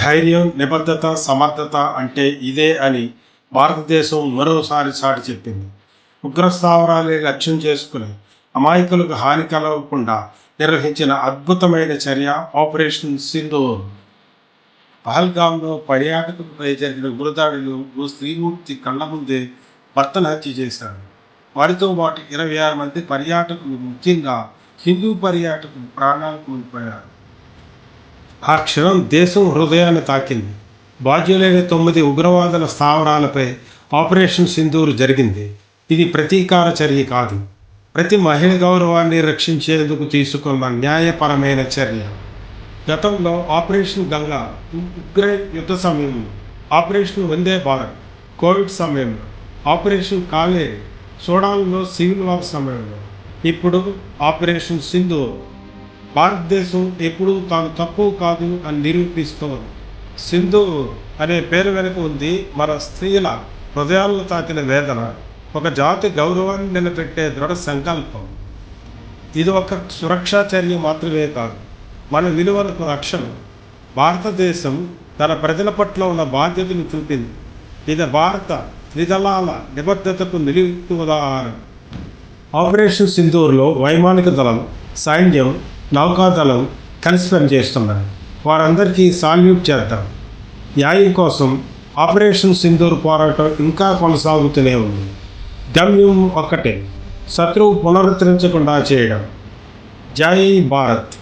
ధైర్యం, నిబద్ధత, సమర్థత అంటే ఇదే అని భారతదేశం మరోసారి చాటి చెప్పింది. ఉగ్రస్థావరాలే లక్ష్యం చేసుకుని అమాయకులకు హాని కలగకుండా నిర్వహించిన అద్భుతమైన చర్య ఆపరేషన్ సింధూర్. పహల్గాంలో పర్యాటకులపై జరిగిన ఉగ్రదాడిలో ఓ స్త్రీమూర్తి కళ్ళ ముందే భర్తను హత్య చేశారు. వారితో పాటు 26 మంది పర్యాటకులు, ముఖ్యంగా హిందూ పర్యాటకులు ప్రాణాలు కోల్పోయారు. ఆ క్షణం దేశం హృదయాన్ని తాకింది. బాధ్యులైన 9 ఉగ్రవాదుల స్థావరాలపై ఆపరేషన్ సింధూర్ జరిగింది. ఇది ప్రతీకార చర్య కాదు, ప్రతి మహిళ గౌరవాన్ని రక్షించేందుకు తీసుకున్న న్యాయపరమైన చర్య. గతంలో ఆపరేషన్ గంగా, ఉక్రెయిన్ యుద్ధ సమయంలో, ఆపరేషన్ వందే భారత్ కోవిడ్ సమయంలో, ఆపరేషన్ కావేరి సూడాన్లో సివిల్ వార్ సమయంలో, ఇప్పుడు ఆపరేషన్ సింధూర్. భారతదేశం ఎప్పుడూ తాను తక్కువ కాదు అని నిరూపిస్తోంది. సింధూర్ అనే పేరు వెనుక ఉంది మన స్త్రీల హృదయాలను తాకిన వేదన, ఒక జాతి గౌరవాన్ని నిలబెట్టే దృఢ సంకల్పం. ఇది ఒక సురక్షా చర్య మాత్రమే కాదు, మన విలువలకు రక్షణ. భారతదేశం తన ప్రజల పట్ల ఉన్న బాధ్యతను చూపింది. ఇది భారత త్రిదళాల నిబద్ధతకు నిలువు ఉదాహరణ. ఆపరేషన్ సింధూర్లో వైమానిక దళం, సైన్యం, నౌకాదళం కలిసి పనిచేస్తున్నారు. వారందరికీ సాల్యూట్ చేద్దాం. న్యాయం కోసం ఆపరేషన్ సింధూర్ పోరాటం ఇంకా కొనసాగుతూనే ఉంది. గమ్యం ఒక్కటే, శత్రువు పునరుద్ధరించకుండా చేయడం. జై భారత్.